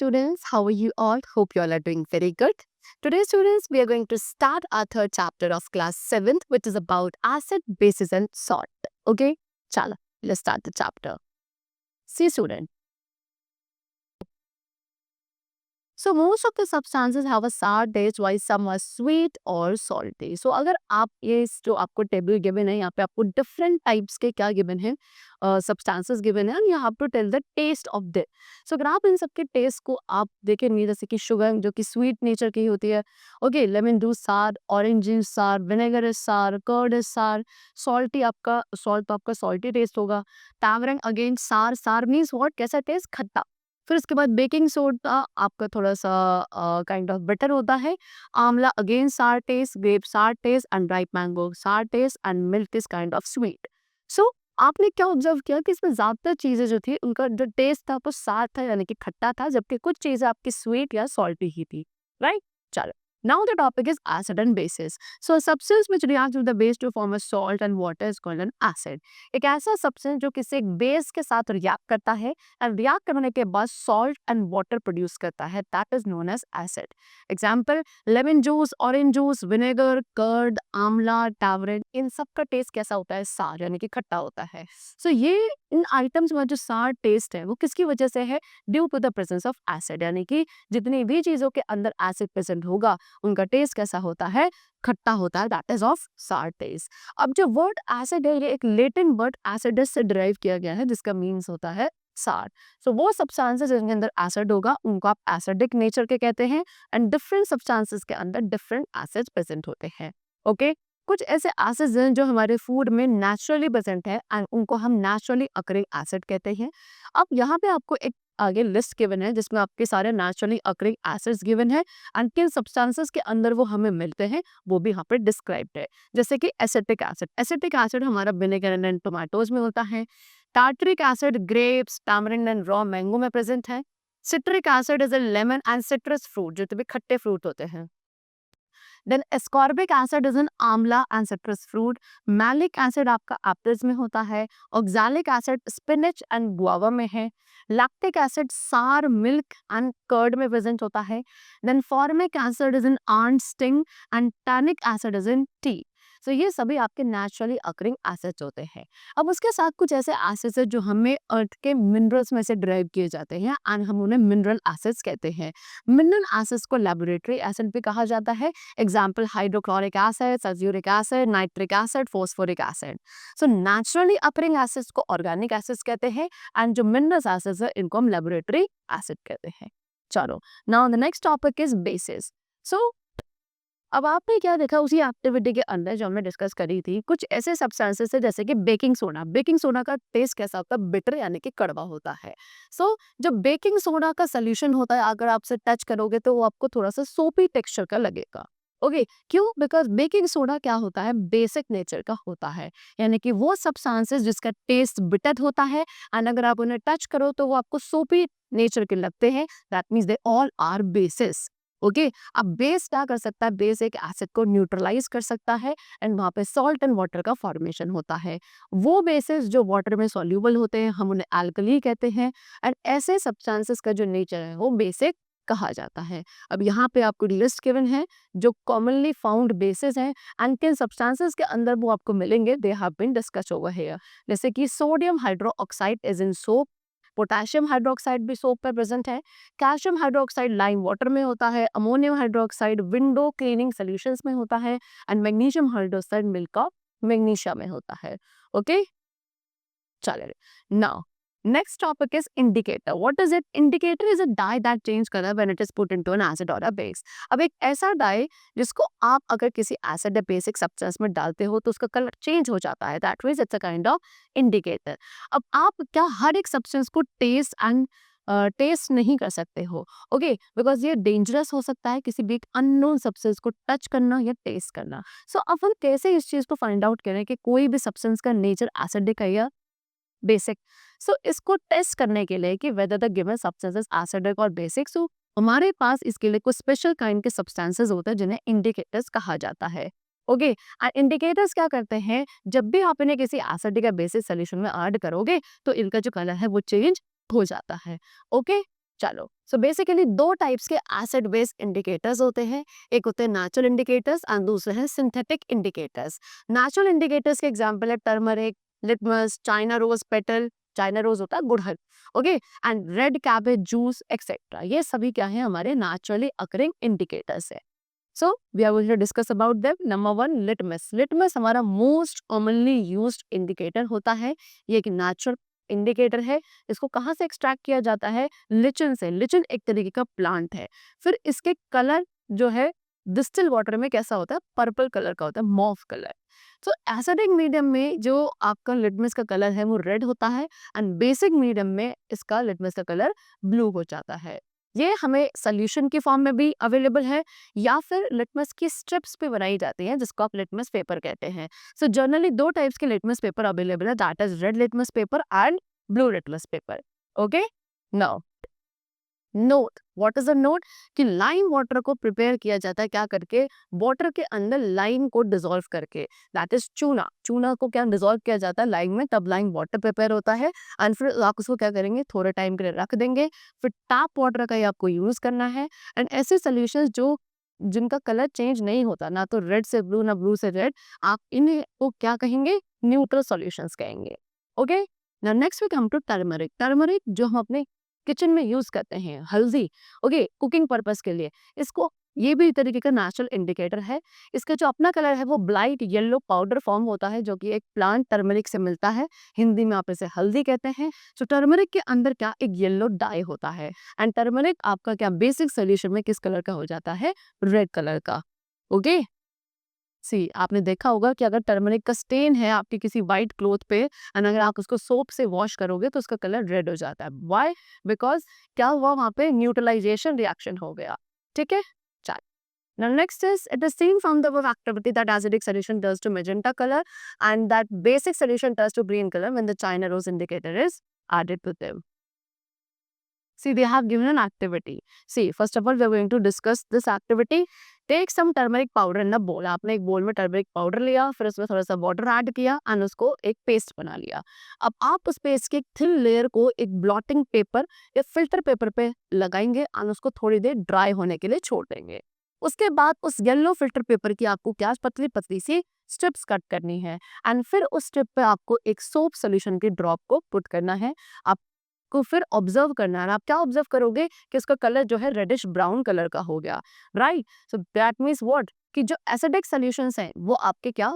students, how are you all? Hope you all are doing very good. Today students, we are going to start our third chapter of class 7th, which is about acid, bases and salt. Okay, chala, let's start the chapter. See student. So most of the substances have a sour taste while some are sweet or salty. So अगर आप ये जो आपको table given है, यहाँ पे आपको different types के क्या गिवन है, सब्सटेंसेस गिवन है, you have to tell the taste of this. So अगर आप इन सबके टेस्ट को आप देखेंगे, जैसे कि शुगर जो कि स्वीट नेचर की होती है, ओके, लेमन जूस सार, ऑरेंज जूस सार, विनेगर इज सार, कर्ड इज सार, सॉल्टी आपका सॉल्ट तो आपका सॉल्टी टेस्ट होगा, टैमरिंड अगेन सार, सार मीन्स व्हाट, कैसा टेस्ट, खट्टा. फिर उसके बाद बेकिंग सोडा आपका थोड़ा सा काइंड ऑफ बेटर होता है. Amla again sour taste, grape sour taste and ripe mango sour taste and milk is kind of sweet. So आपने क्या ऑब्जर्व किया कि इसमें ज्यादातर चीजें जो थी उनका जो टेस्ट था वो सार था, यानी कि खट्टा था, जबकि कुछ चीजें आपकी स्वीट या सॉल्टी ही थी, राइट. चलो, now the topic is acid and bases. So a substance which reacts with the base to form a salt and water is called an acid. एक ऐसा सब्सटेंस जो किसी एक बेस के साथ रिएक्ट करता है एंड रिएक्ट करने के बाद सॉल्ट एंड वाटर प्रोड्यूस करता है, that is known as acid. Example, lemon juice, orange juice, vinegar, curd, amla, tamarind, इन सब का टेस्ट कैसा होता है, सार, यानी कि खट्टा होता है. सो ये इन आइटम्स में जो सार टेस्ट है वो किसकी वजह से है, due to the presence of acid, यानी कि जितनी भी चीजों के अंदर एसिड प्रेजेंट होगा उनका टेस्ट कैसा होता है, खट्टा होता है, दैट इज ऑफ सार टेस्ट. अब जो वर्ड एसिड है, ये एक लैटिन वर्ड एसिडस से डिराइव किया गया है, जिसका मीन्स होता है सार. सो वो सब्सटेंसेस जिनके अंदर एसिड होगा उनको आप एसिडिक नेचर के कहते हैं, एंड डिफरेंट सब्सटेंसेस के अंदर डिफरेंट एसिड्स प्रेजेंट होते हैं. ओके, कुछ ऐसे एसिड्स हैं जो हमारे फूड में नेचुरली प्रेजेंट है एंड उनको हम नेचुरली अकरिंग एसिड कहते हैं. अब यहाँ पे आपको एक आगे लिस्ट गिवन है जिसमें आपके सारे नेचुरली अकरिंग एसिड्स गिवन है एंड किन सब्सटेंसेस के अंदर वो हमें मिलते हैं वो भी यहाँ पे डिस्क्राइब्ड है. जैसे कि एसिटिक एसिड, एसिटिक एसिड हमारा विनेगर एंड टोमेटोज में होता है. Tartaric acid grapes, tamarind and raw mango में प्रेजेंट है. Citric acid is a lemon and citrus fruit, जो भी खट्टे फ्रूट होते हैं. Then ascorbic acid is an amla and citrus fruit. Malic acid आपका एप्पल्स में होता है. Oxalic acid spinach and guava में है. Lactic acid sour, milk and curd में प्रेजेंट होता है. Then formic acid is in ant sting and tannic acid is in tea. So ये सभी आपके नेचुरली अकरिंग एसिड्स होते हैं. अब उसके साथ कुछ ऐसे एसिड्स हैं जो हमें अर्थ के मिनरल्स में से ड्राइव किए जाते हैं एंड हम उन्हें मिनरल एसिड्स कहते हैं. मिनरल एसिड्स को लेबोरेटरी एसिड भी कहा जाता है. Example, hydrochloric acid, sulphuric acid, nitric acid, phosphoric acid. So naturally occurring acids को ऑर्गेनिक एसिड्स कहते हैं एंड जो मिनरल एसिड्स है इनको हम लेबोरेटरी एसिड कहते हैं. चलो, now the next topic is bases. So अब आपने क्या देखा उसी एक्टिविटी के अंदर जो हमने डिस्कस करी थी, कुछ ऐसे सब्सटेंसेस है जैसे कि बेकिंग सोडा. बेकिंग सोडा का टेस्ट कैसा होता है, बिटर यानी कि कड़वा होता है. सो जो बेकिंग सोडा का सोल्यूशन होता है, अगर आपसे टच करोगे तो वो आपको थोड़ा सा सोपी टेक्सचर का लगेगा. ओके, क्यों? बिकॉज बेकिंग सोडा क्या होता है, बेसिक नेचर का होता है, यानी कि वो सब्सटेंसेस जिसका टेस्ट बिटर होता है एंड अगर आप उन्हें टच करो तो वो आपको सोपी नेचर के लगते हैं. That means they all are bases. Okay, अब बेस क्या कर सकता है, बेस एक एसिड को न्यूट्रलाइज कर सकता है एंड वहाँ पे सॉल्ट एंड वाटर का फॉर्मेशन होता है. वो बेसिस जो वाटर में सॉल्यूबल होते हैं हम उन्हें अल्कली कहते हैं एंड ऐसे सब्सटेंसेस का जो नेचर है वो बेसिक कहा जाता है. अब यहाँ पे आपको लिस्ट गिवन है जो कॉमनली फाउंड बेसिस हैं एंड किन सब्सटेंसेस के अंदर वो आपको मिलेंगे, they have been discuss over here. जैसे कि sodium hydroxide is in soap, potassium hydroxide भी सोप पे प्रेजेंट है. कैल्शियम हाइड्रोक्साइड लाइम वाटर में होता है. Ammonium hydroxide window cleaning solutions में होता है and magnesium hydroxide milk of magnesia में होता है. ओके, चलिए, now next topic is indicator. What is it? Indicator is a dye that change color when it is put into an acid or a base. अब एक ऐसा die जिसको आप अगर किसी एसिड या बेसिक सब्सटेंस में डालते हो तो उसका कलर चेंज हो जाता है. That means it's a kind of indicator. अब आप क्या हर एक सब्सटेंस को टेस्ट नहीं कर सकते हो, ओके, बिकॉज ये डेंजरस हो सकता है किसी भी एक अननोन सब्सटेंस को टच करना या टेस्ट करना. सो अब हम कैसे इस चीज को फाइंड आउट करें कि कोई भी सब्सटेंस का नेचर एसिडिक है या बेसिक. सो इसको टेस्ट करने के लिए कि whether the given substances acidic और बेसिक, सो हमारे पास इसके लिए कुछ स्पेशल काइंड के सब्सटेंसेस होते हैं जिन्हें इंडिकेटर्स कहा जाता है. ओके, एंड इंडिकेटर्स क्या करते हैं, जब भी आप इन्हें किसी एसिडिक या बेसिक सॉल्यूशन में ऐड करोगे तो इनका जो कलर है वो चेंज हो जाता है. ओके, चलो, सो बेसिकली दो टाइप्स के एसिड बेस इंडिकेटर्स होते हैं। एक होते हैं नेचुरल इंडिकेटर्स एंड दूसरे हैं सिंथेटिक इंडिकेटर्स। नेचुरल इंडिकेटर्स के एग्जांपल है turmeric, litmus, China rose petal, China rose होता है गुड़हल, okay, and red cabbage juice etcetera. ये सभी क्या है, हमारे नेचुरली अकरिंग इंडिकेटर्स है। So we are going to discuss about them. Number one, litmus. Litmus हमारा मोस्ट कॉमनली यूज्ड इंडिकेटर होता है। ये एक नेचुरल इंडिकेटर है। इसको कहाँ से एक्सट्रैक्ट किया जाता है? लिचन से। लिचन एक तरीके का प्लांट है। फिर इसके कलर जो है डिस्टिल वाटर में कैसा होता है? पर्पल कलर का होता है, मॉफ कलर। तो एसिडिक मीडियम में जो आपका लिटमस का कलर है वो रेड होता है, एंड बेसिक मीडियम में इसका लिटमस का कलर ब्लू हो जाता है। ये हमें सोल्यूशन की फॉर्म में भी अवेलेबल है या फिर लिटमस की स्ट्रिप्स पे बनाई जाती है, जिसको आप लिटमस पेपर कहते हैं। सो जनरली दो टाइप्स के लिटमस पेपर अवेलेबल है, that is red litmus paper and blue litmus paper. Okay, now note. What is a note? कि लाइम वाटर को प्रिपेयर किया जाता है क्या करके? वाटर के अंदर लाइम को डिसॉल्व करके, दैट इज चूना। चूना को क्या डिसॉल्व किया जाता है लाइम में, तब लाइम वाटर प्रिपेयर होता है। एंड फिर आप उसको क्या करेंगे, थोड़े टाइम के लिए रख देंगे, फिर टैप वाटर का ही आपको यूज करना है। एंड ऐसे सोल्यूशंस जो जिनका कलर चेंज नहीं होता, ना तो रेड से ब्लू ना ब्लू से रेड, आप इन्हें को क्या कहेंगे? न्यूट्रल सॉल्यूशंस कहेंगे। Okay, now next we come to turmeric. Turmeric जो हम अपने किचन में यूज करते हैं, हल्दी, ओके, कुकिंग पर्पस के लिए। इसको ये भी एक तरीके का नेचुरल इंडिकेटर है। इसका जो अपना कलर है वो ब्लाइट येलो पाउडर फॉर्म होता है, जो कि एक प्लांट टर्मरिक से मिलता है। हिंदी में आप इसे हल्दी कहते हैं। तो टर्मरिक के अंदर क्या एक येलो डाई होता है, एंड टर्मरिक आपका क्या बेसिक सोल्यूशन में किस कलर का हो जाता है? रेड कलर का। ओके, सी आपने देखा होगा कि अगर टर्मरिक का स्टेन है आपकी किसी वाइट क्लोथ पे, एंड अगर आप उसको सोप से वॉश करोगे तो उसका कलर रेड हो जाता है। व्हाई? बिकॉज क्या हुआ वहां पे? न्यूट्रलाइजेशन रिएक्शन हो गया। ठीक है, चल। Now next is, it is seen from the above activity that acidic solution turns to magenta color and that basic solution turns to green color when the China rose indicator is added to them. See, they have given an activity. See, first of all, we are going to discuss this activity. Take some turmeric powder in a bowl. आपने एक बोल में turmeric powder लिया, फिर उसमें थोड़ा सा water add किया एंड उसको एक पेस्ट बना लिया। अब आप उस पेस्ट की एक थिन लेयर को एक ब्लॉटिंग पेपर या फिल्टर पेपर पे लगाएंगे एंड उसको थोड़ी देर ड्राई होने के लिए छोड़ देंगे। उसके बाद उस येलो फिल्टर पेपर की आपको क्या पतली पतली सी स्ट्रिप्स कट करनी है, एंड फिर उस स्ट्रिप पे आपको एक सोप सोल्यूशन की ड्रॉप को पुट करना है। आप को फिर ऑब्जर्व करना है। आप क्या ऑब्जर्व करोगे कि उसका कलर जो है रेडिश ब्राउन कलर का हो गया, right? So that means what, कि जो एसिडिक सॉल्यूशंस हैं वो आपके क्या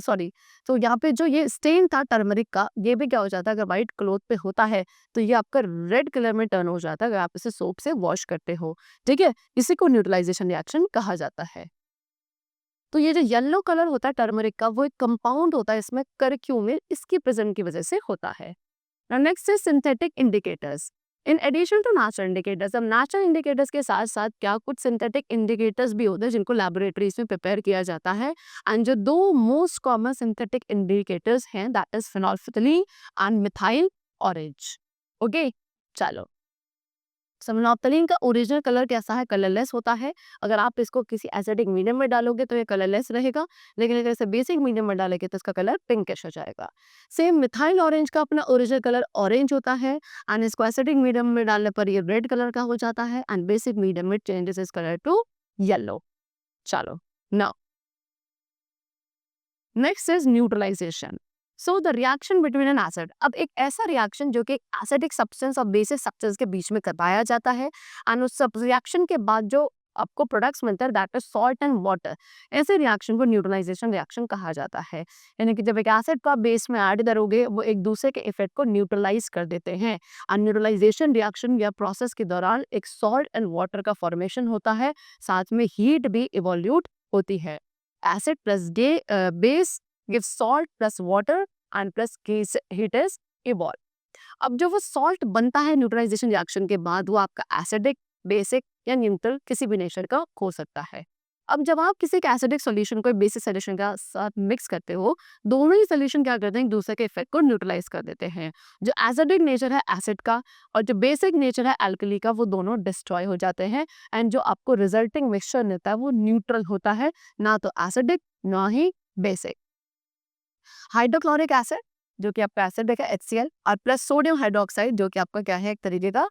सॉरी, तो यहाँ पे जो ये स्टेन था टर्मरिक का, ये भी क्या हो जाता है, अगर व्हाइट क्लोथ पे होता है तो ये आपका रेड कलर में टर्न हो जाता है अगर आप इसे सोप से वॉश करते हो। ठीक है, इसी को न्यूट्रलाइजेशन रिएक्शन कहा जाता है। तो ये जो येलो कलर होता है टर्मरिक का, वो एक कंपाउंड होता है इसमें करक्यूमिन, इसकी प्रेजेंट की वजह से होता है। Now next is synthetic indicators. In addition to natural indicators, अब natural indicators के साथ साथ क्या कुछ synthetic indicators भी होते हैं जिनको laboratories में prepare किया जाता है। एंड जो दो most common synthetic indicators हैं, that is phenolphthalein and methyl orange. Okay, चलो। समनॉप्तलीन का ओरिजिनल कलर कैसा है? कलरलेस होता है। अगर आप इसको किसी एसिडिक मीडियम में डालोगे तो ये कलरलेस रहेगा, लेकिन अगर इसे बेसिक मीडियम में डालेंगे तो इसका कलर पिंकिश हो जाएगा। सेम मिथाइल ऑरेंज का अपना ओरिजिनल कलर ऑरेंज होता है, एंड इसको एसिडिक मीडियम में डालने पर ये रेड कलर का हो जाता है, एंड बेसिक मीडियम में changes its colour to yellow. चलो, now next is neutralisation. So the reaction between an acid. अब एक ऐसा रिएक्शन जो कि एसिडिक सब्सटेंस और बेसिक सब्सटेंस के बीच में करवाया जाता है, एंड उस सब रिएक्शन के बाद जो आपको प्रोडक्ट्स मिलता है, that is salt and water. ऐसे रिएक्शन को न्यूट्रलाइजेशन रिएक्शन कहा जाता है। यानी कि जब एक एसिड को आप बेस में ऐड करोगे, वो एक दूसरे के इफेक्ट को न्यूट्रलाइज कर देते हैं। एंड न्यूट्रलाइजेशन रिएक्शन या प्रोसेस के दौरान एक सॉल्ट एंड वाटर का फॉर्मेशन होता है, साथ में हीट भी इवोल्यूट होती है। Acid plus base give salt plus water and plus heat is evolve. अब जो वो सॉल्ट बनता है न्यूट्रलाइजेशन रिएक्शन के बाद, वो आपका एसिडिक, बेसिक या न्यूट्रल किसी भी नेचर का हो सकता है। अब जब आप किसी एसिडिक सॉल्यूशन को बेसिक सॉल्यूशन का साथ मिक्स करते हो, दोनों ही सॉल्यूशन क्या करते हैं, एक दूसरे के इफेक्ट को न्यूट्रलाइज कर देते हैं। जो एसिडिक नेचर है एसिड का और जो बेसिक नेचर है एल्कली का, वो दोनों डिस्ट्रॉय हो जाते हैं, एंड जो आपको रिजल्टिंग मिक्सचर मिलता है वो न्यूट्रल होता है, ना तो एसिडिक ना ही बेसिक। हाइड्रोक्लोरिक एसिड जो कि आपका एसिड है HCl, और प्लस सोडियम हाइड्रोक्साइड जो कि आपका क्या है, एक तरीके का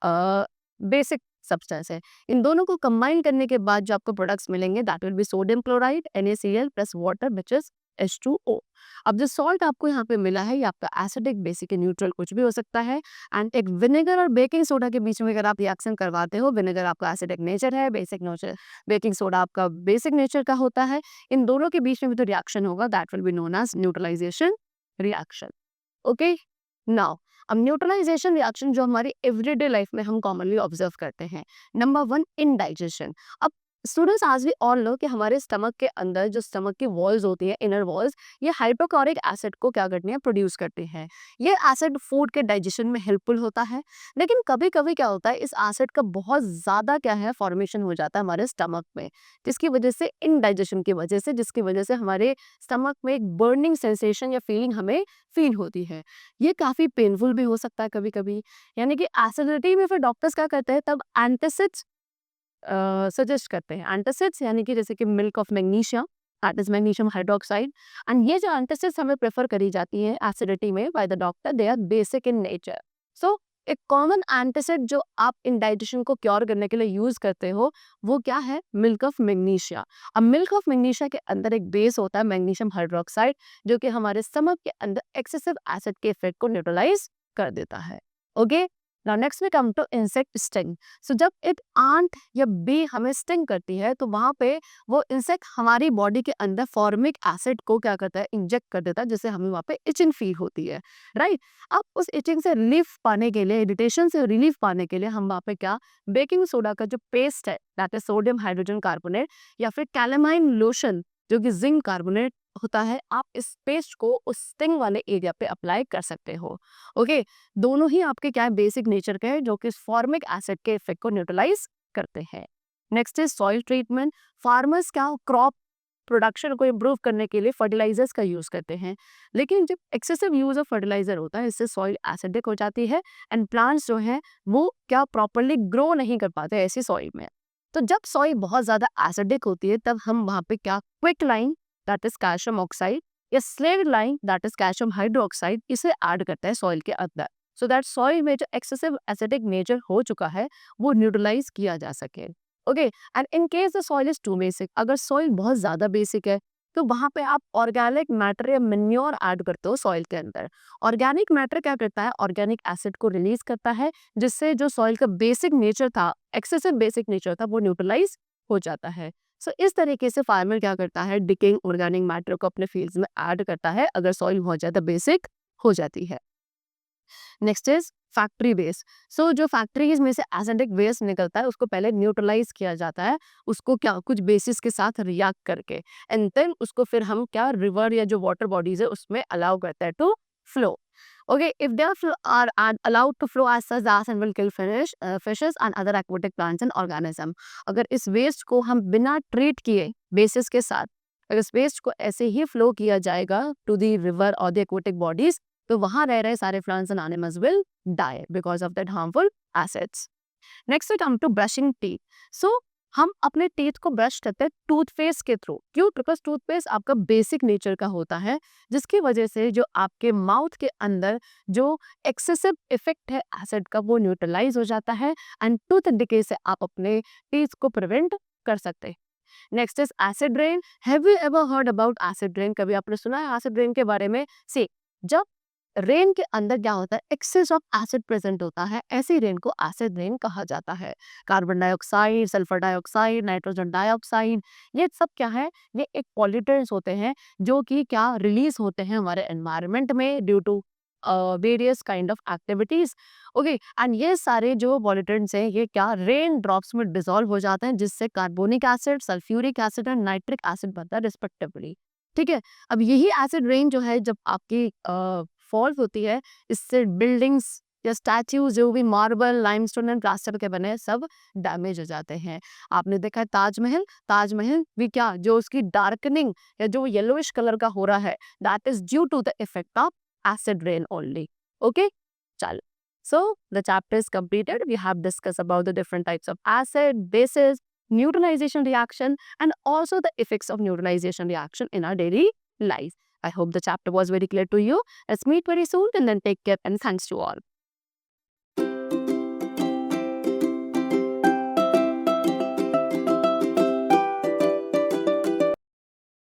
बेसिक सब्सटेंस है। इन दोनों को कंबाइन करने के बाद जो आपको प्रोडक्ट्स मिलेंगे that will B sodium chloride NaCl plus water which is H2O। अब जो सॉल्ट आपको यहाँ पे मिला है ये आपका एसिडिक, बेसिक, न्यूट्रल कुछ भी हो सकता है। एंड एक विनेगर और बेकिंग सोडा के बीच में अगर आप रिएक्शन करवाते हो, विनेगर आपका एसिडिक नेचर है, बेसिक नेचर, बेकिंग सोडा आपका बेसिक नेचर का होता है, इन दोनों के बीच में भी तो रिएक्शन होगा that will be known as neutralisation reaction. Okay, now अब न्यूट्रलाइजेशन रिएक्शन जो हमारी एवरीडे लाइफ में हम कॉमनली ऑब्जर्व करते हैं, नंबर 1 इनडाइजेशन। अब स्टूडेंट्स आज भी और लो कि हमारे स्टमक के अंदर जो स्टमक की वॉल्स होती है, इनर वॉल्स, ये हाइड्रोक्लोरिक एसिड को क्या करती हैं, प्रोड्यूस करती हैं। ये एसिड फूड के डाइजेशन में हेल्पफुल होता है, लेकिन कभी कभी क्या होता है, इस एसिड का बहुत ज़्यादा क्या है फॉर्मेशन हो जाता है हमारे स्टमक में, जिसकी वजह से इनडाइजेशन की वजह से, जिसकी वजह से हमारे स्टमक में एक बर्निंग सेंसेशन या फीलिंग हमें फील होती है। ये काफ़ी पेनफुल भी हो सकता है कभी कभी। यानी कि एसिडिटी में फिर डॉक्टर्स क्या करते हैं, तब एंटासिड्स सजेस्ट करते हैं। एंटासिड्स यानी कि जैसे कि milk of magnesia, that is magnesium hydroxide. And ये जो एंटासिड्स हमें प्रेफर करी जाती है एसिडिटी में by the doctor, they are basic in nature. So एक कॉमन एंटासिड जो आप इंडाइजेशन को क्योर करने के लिए यूज करते हो वो क्या है, मिल्क ऑफ मैग्नीशिया। अब मिल्क ऑफ मैग्नीशिया के अंदर एक बेस होता है मैग्नीशियम हाइड्रोक्साइड, जो कि हमारे स्टमक के अंदर एक्सेसिव एसिड के इफेक्ट को न्यूट्रलाइज कर देता है। Okay, now next we come to insect sting. So जब एक आंट या बी हमें स्टिंग करती है तो वहां पे वो इंसेक्ट हमारी बॉडी के अंदर फॉर्मिक एसिड को क्या करता है, इंजेक्ट कर देता है, जिससे हमें वहां पे इचिंग फील होती है, राइट। अब उस इचिंग से रिलीफ पाने के लिए, इरिटेशन से रिलीफ पाने के लिए हम वहां पे क्या, बेकिंग सोडा का जो पेस्ट है that is sodium hydrogen carbonate, या फिर कैलेमाइन लोशन जो कि जिंक कार्बोनेट होता है, आप इस पेस्ट को उस स्टिंग वाले एरिया पे अप्लाई कर सकते हो। ओके, दोनों ही आपके क्या है, बेसिक नेचर के हैं, जो कि फॉर्मिक एसिड के इफेक्ट को न्यूट्रलाइज करते हैं। Next is soil treatment. Farmers क्या क्रॉप प्रोडक्शन को इम्प्रूव करने के लिए फर्टिलाइजर्स का यूज करते हैं, लेकिन जब एक्सेसिव यूज ऑफ फर्टिलाइजर होता है इससे सॉइल एसिडिक हो जाती है एंड प्लांट्स जो है वो क्या प्रॉपरली ग्रो नहीं कर पाते ऐसी सॉइल में। तो जब सॉइल बहुत ज्यादा एसिडिक होती है तब हम वहां पे क्या, quick lime that is calcium oxide या slaked lime that is calcium hydroxide, इसे ऐड करता है सॉइल के अंदर, सो दैट सॉइल में जो एक्सेसिव एसिडिक नेचर हो चुका है वो न्यूट्रलाइज किया जा सके। Okay, and in case the soil is too basic, अगर सॉइल बहुत ज्यादा बेसिक है तो वहां पे आप ऑर्गेनिक मैटर या मेन्योर ऐड करते हो सॉइल के अंदर। ऑर्गेनिक मैटर क्या करता है, ऑर्गेनिक एसिड को रिलीज करता है, जिससे जो सॉइल का बेसिक नेचर था, एक्सेसिव बेसिक नेचर था, वो न्यूट्रलाइज हो जाता है। सो इस तरीके से फार्मर क्या करता है, डिकेइंग ऑर्गेनिक मैटर को अपने फील्ड्स में ऐड करता है अगर सॉइल बहुत ज्यादा बेसिक हो जाती है। Next is factory waste. So जो फैक्ट्रीज में से एसिडिक वेस्ट निकलता है उसको पहले न्यूट्रलाइज किया जाता है, उसको क्या कुछ बेसिस के साथ रिएक्ट करके, एंड देन उसको फिर हम क्या, रिवर या जो वाटर बॉडीज है उसमें अलाउ करता है to flow. Okay, if they are allowed to flow as such, that and will kill fishes and other aquatic plants and organism. अगर इस वेस्ट को हम बिना ट्रीट किए बेसिस के साथ, अगर इस वेस्ट को ऐसे ही फ्लो किया जाएगा टू दी रिवर और द एक्वाटिक बॉडीज, तो वहां रह रहे सारे plants and animals will die because of that harmful acids. Next we come to brushing teeth. So हम अपने टीथ को ब्रश करते हैं टूथपेस्ट के थ्रू, क्यों, बिकॉज टूथपेस्ट आपका बेसिक नेचर का होता है, जिसकी वजह से जो आपके माउथ के अंदर जो एक्सेसिव इफेक्ट है एसिड का वो न्यूट्रलाइज हो जाता है एंड टूथ डिके से आप अपने टीथ को प्रिवेंट कर सकते हैं। Next is acid rain. Have you ever heard about acid rain? कभी आपने सुना है एसिड रेन के बारे में? सी, जब रेन के अंदर क्या होता है, एक्सेस ऑफ एसिड प्रेजेंट होता है, ऐसी रेन को एसिड रेन कहा जाता है। Carbon dioxide, sulphur dioxide, nitrogen dioxide, ये सब क्या है, ये एक पॉल्यूटेंट्स होते हैं जो कि क्या रिलीज होते हैं हमारे एनवायरनमेंट में due to various kind of activities. Okay, and ये सारे जो पॉल्यूटेंट्स हैं ये क्या, रेन ड्रॉप्स में डिसॉल्व हो जाते हैं, जिससे कार्बोनिक एसिड, सल्फ्यूरिक एसिड और नाइट्रिक एसिड बनता है रिस्पेक्टिवली। ठीक है, अब यही एसिड रेन जो है जब आपकी फॉल होती है, इससे बिल्डिंग्स या स्टैच्यूज जो भी मार्बल, लाइमस्टोन एंड प्लास्टर के बने हैं सब डैमेज हो जाते हैं। आपने देखा है ताजमहल, ताजमहल भी क्या, जो उसकी डार्कनिंग या जो येलोइश कलर का हो रहा है, that is due to the effect of acid rain only. Okay, chalo. So the chapter is completed. We have discussed about the different types of acid, bases, neutralization reaction, and also the effects of neutralization reaction in our daily life. I hope the chapter was very clear to you. Let's meet very soon and then take care and thanks to all.